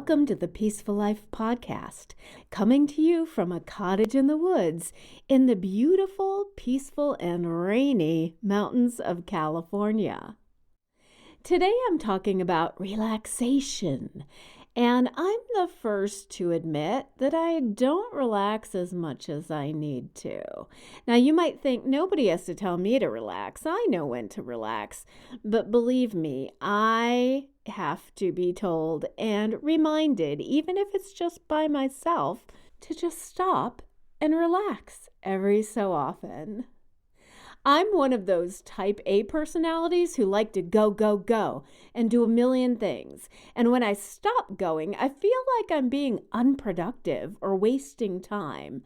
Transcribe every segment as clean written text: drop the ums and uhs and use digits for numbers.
Welcome to the Peaceful Life Podcast, coming to you from a cottage in the woods in the beautiful, peaceful, and rainy mountains of California. Today I'm talking about relaxation, and I'm the first to admit that I don't relax as much as I need to. Now, you might think nobody has to tell me to relax. I know when to relax, but believe me, I have to be told and reminded, even if it's just by myself, to just stop and relax every so often. I'm one of those type A personalities who like to go, and do a million things. And when I stop going, I feel like I'm being unproductive or wasting time.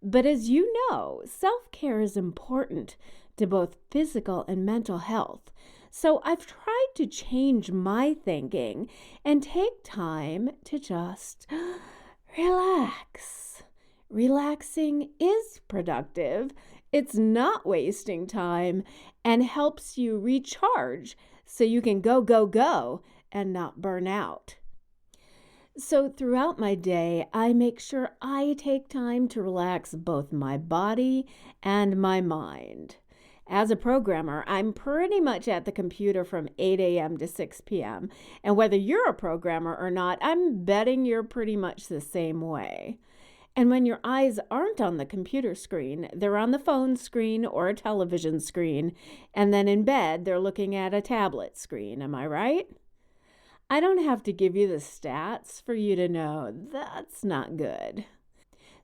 But as you know, self-care is important to both physical and mental health. So I've tried to change my thinking and take time to just relax. Relaxing is productive. It's not wasting time and helps you recharge so you can go and not burn out. So throughout my day, I make sure I take time to relax both my body and my mind. As a programmer, I'm pretty much at the computer from 8 a.m. to 6 p.m. And whether you're a programmer or not, I'm betting you're pretty much the same way. And when your eyes aren't on the computer screen, they're on the phone screen or a television screen. And then in bed, they're looking at a tablet screen. Am I right? I don't have to give you the stats for you to know that's not good.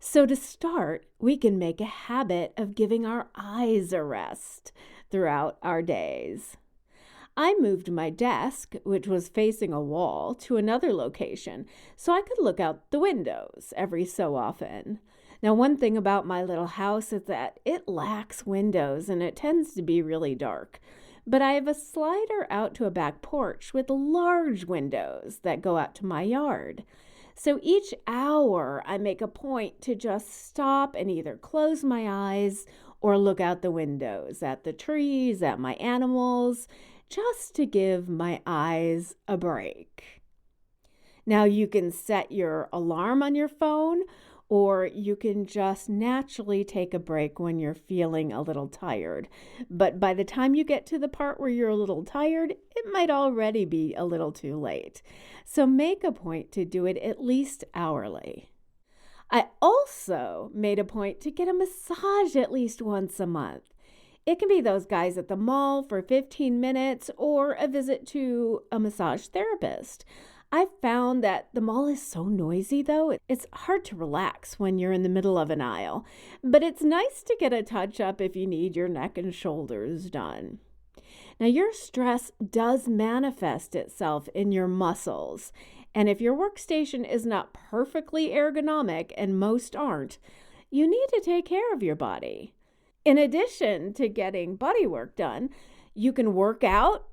So to start, we can make a habit of giving our eyes a rest throughout our days. I moved my desk, which was facing a wall, to another location so I could look out the windows every so often. Now, one thing about my little house is that it lacks windows and it tends to be really dark. But I have a slider out to a back porch with large windows that go out to my yard. So each hour I make a point to just stop and either close my eyes or look out the windows at the trees, at my animals, just to give my eyes a break. Now you can set your alarm on your phone, or you can just naturally take a break when you're feeling a little tired. But by the time you get to the part where you're a little tired, it might already be a little too late. So make a point to do it at least hourly. I also made a point to get a massage at least once a month. It can be those guys at the mall for 15 minutes or a visit to a massage therapist. I found that the mall is so noisy, though. It's hard to relax when you're in the middle of an aisle. But it's nice to get a touch-up if you need your neck and shoulders done. Now, your stress does manifest itself in your muscles. And if your workstation is not perfectly ergonomic, and most aren't, you need to take care of your body. In addition to getting body work done, you can work out,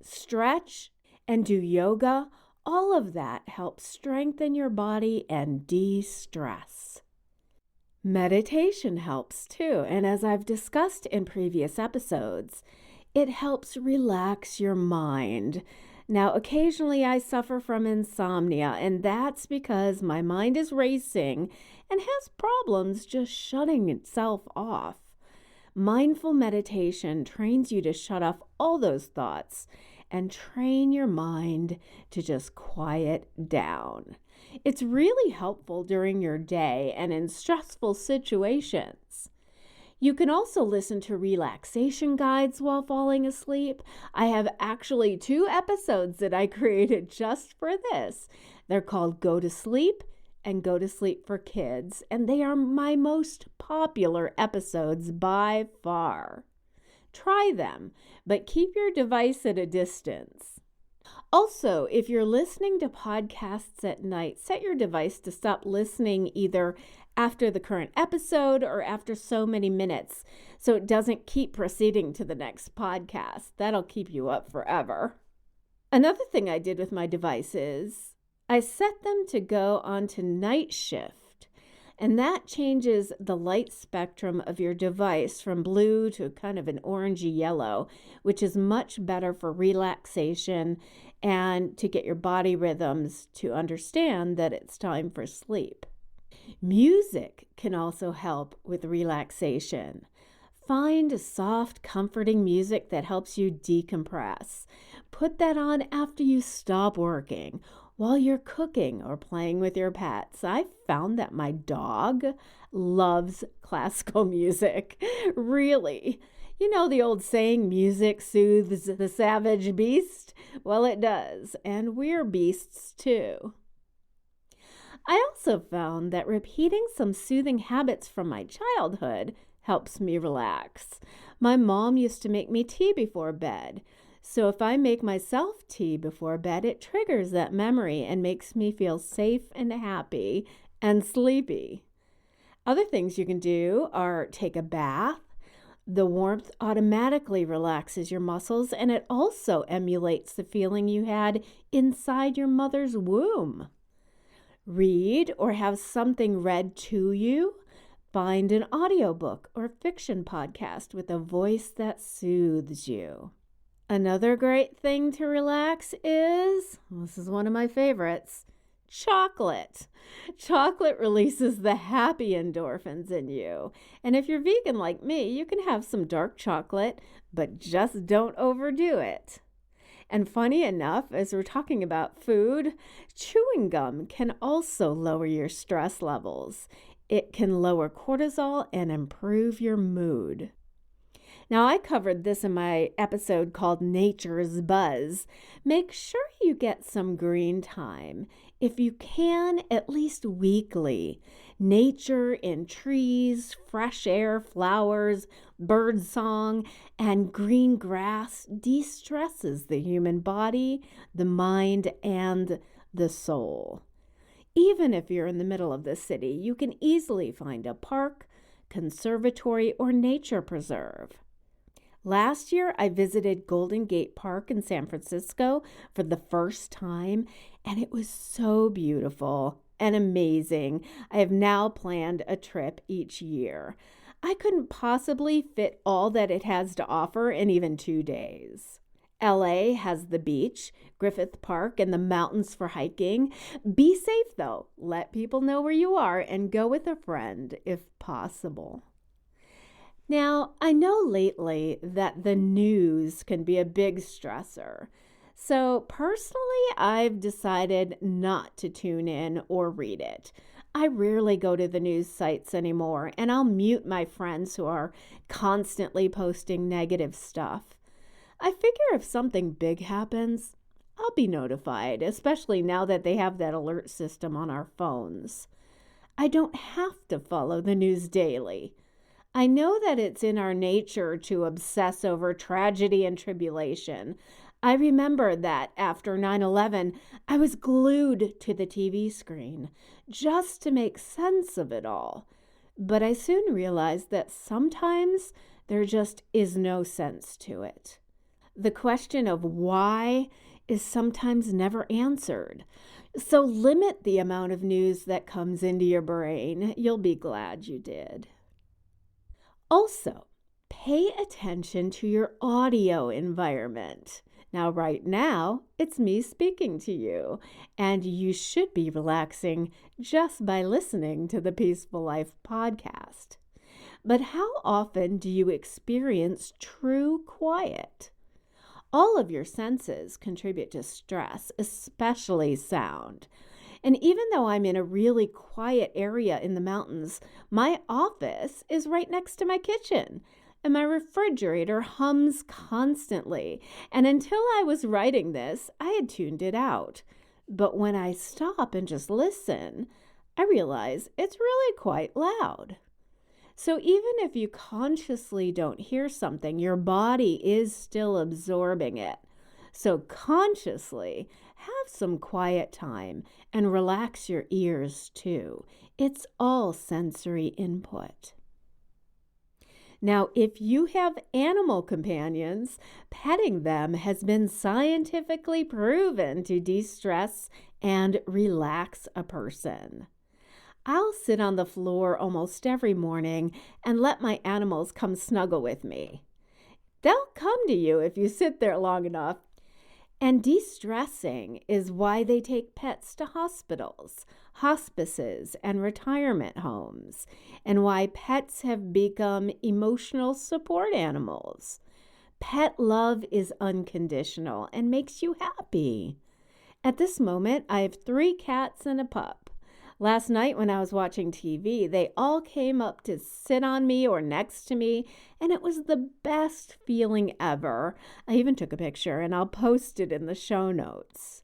stretch, and do yoga. All of that helps strengthen your body and de-stress. Meditation helps too, and as I've discussed in previous episodes, it helps relax your mind. Now, occasionally I suffer from insomnia, and that's because my mind is racing and has problems just shutting itself off. Mindful meditation trains you to shut off all those thoughts and train your mind to just quiet down. It's really helpful during your day and in stressful situations. You can also listen to relaxation guides while falling asleep. I have actually 2 episodes that I created just for this. They're called Go to Sleep and Go to Sleep for Kids, and they are my most popular episodes by far. Try them, but keep your device at a distance. Also, if you're listening to podcasts at night, set your device to stop listening either after the current episode or after so many minutes so it doesn't keep proceeding to the next podcast. That'll keep you up forever. Another thing I did with my devices, I set them to go onto night shift. And that changes the light spectrum of your device from blue to kind of an orangey yellow, which is much better for relaxation and to get your body rhythms to understand that it's time for sleep. Music can also help with relaxation. Find soft, comforting music that helps you decompress. Put that on after you stop working, while you're cooking or playing with your pets. I found that my dog loves classical music. Really. You know the old saying, music soothes the savage beast? Well, it does, and we're beasts too. I also found that repeating some soothing habits from my childhood helps me relax. My mom used to make me tea before bed. So if I make myself tea before bed, it triggers that memory and makes me feel safe and happy and sleepy. Other things you can do are take a bath. The warmth automatically relaxes your muscles, and it also emulates the feeling you had inside your mother's womb. Read or have something read to you. Find an audiobook or fiction podcast with a voice that soothes you. Another great thing to relax is, this is one of my favorites, chocolate. Chocolate releases the happy endorphins in you. And if you're vegan like me, you can have some dark chocolate, but just don't overdo it. And funny enough, as we're talking about food, chewing gum can also lower your stress levels. It can lower cortisol and improve your mood. Now, I covered this in my episode called Nature's Buzz. Make sure you get some green time. If you can, at least weekly. Nature in trees, fresh air, flowers, bird song, and green grass de-stresses the human body, the mind, and the soul. Even if you're in the middle of the city, you can easily find a park, conservatory, or nature preserve. Last year, I visited Golden Gate Park in San Francisco for the first time, and it was so beautiful and amazing. I have now planned a trip each year. I couldn't possibly fit all that it has to offer in even 2 days. LA has the beach, Griffith Park, and the mountains for hiking. Be safe, though. Let people know where you are and go with a friend if possible. Now, I know lately that the news can be a big stressor. So personally, I've decided not to tune in or read it. I rarely go to the news sites anymore, and I'll mute my friends who are constantly posting negative stuff. I figure if something big happens, I'll be notified, especially now that they have that alert system on our phones. I don't have to follow the news daily. I know that it's in our nature to obsess over tragedy and tribulation. I remember that after 9/11, I was glued to the TV screen just to make sense of it all. But I soon realized that sometimes there just is no sense to it. The question of why is sometimes never answered. So limit the amount of news that comes into your brain. You'll be glad you did. Also, pay attention to your audio environment. Now, right now, it's me speaking to you, and you should be relaxing just by listening to the Peaceful Life podcast. But how often do you experience true quiet? All of your senses contribute to stress, especially sound. And even though I'm in a really quiet area in the mountains, my office is right next to my kitchen, and my refrigerator hums constantly. And until I was writing this, I had tuned it out. But when I stop and just listen, I realize it's really quite loud. So even if you consciously don't hear something, your body is still absorbing it. So consciously have some quiet time and relax your ears too. It's all sensory input. Now, if you have animal companions, petting them has been scientifically proven to de-stress and relax a person. I'll sit on the floor almost every morning and let my animals come snuggle with me. They'll come to you if you sit there long enough. And de-stressing is why they take pets to hospitals, hospices, and retirement homes, and why pets have become emotional support animals. Pet love is unconditional and makes you happy. At this moment, I have 3 cats and a pup. Last night when I was watching TV, they all came up to sit on me or next to me, and it was the best feeling ever. I even took a picture, and I'll post it in the show notes.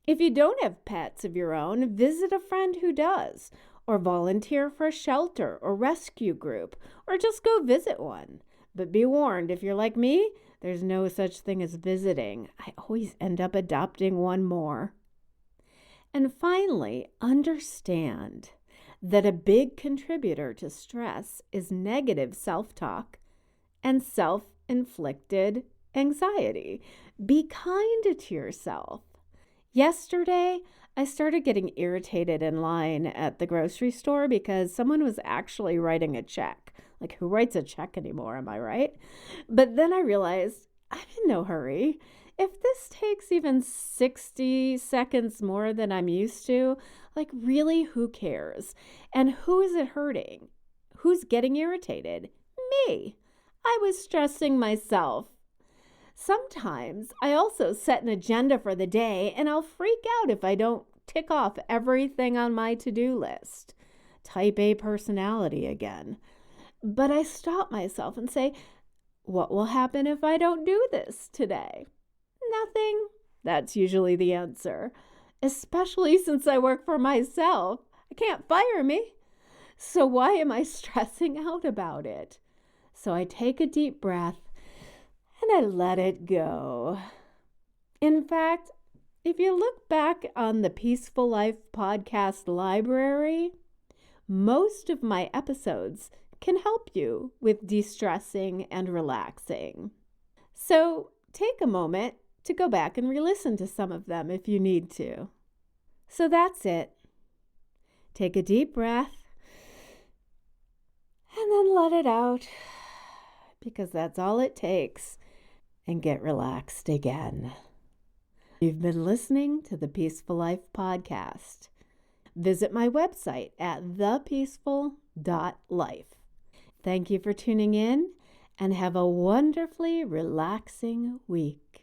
If you don't have pets of your own, visit a friend who does, or volunteer for a shelter or rescue group, or just go visit one. But be warned, if you're like me, there's no such thing as visiting. I always end up adopting one more. And finally, understand that a big contributor to stress is negative self-talk and self-inflicted anxiety. Be kind to yourself. Yesterday, I started getting irritated in line at the grocery store because someone was actually writing a check. Like, who writes a check anymore, am I right? But then I realized I'm in no hurry. If this takes even 60 seconds more than I'm used to, like, really, who cares? And who is it hurting? Who's getting irritated? Me. I was stressing myself. Sometimes I also set an agenda for the day, and I'll freak out if I don't tick off everything on my to-do list. Type A personality again. But I stop myself and say, what will happen if I don't do this today? Nothing. That's usually the answer, especially since I work for myself. I can't fire me. So why am I stressing out about it? So I take a deep breath and I let it go. In fact, if you look back on the Peaceful Life podcast library, most of my episodes can help you with de-stressing and relaxing. So take a moment to go back and re-listen to some of them if you need to. So that's it. Take a deep breath and then let it out, because that's all it takes, and get relaxed again. You've been listening to the Peaceful Life podcast. Visit my website at thepeaceful.life. Thank you for tuning in, and have a wonderfully relaxing week.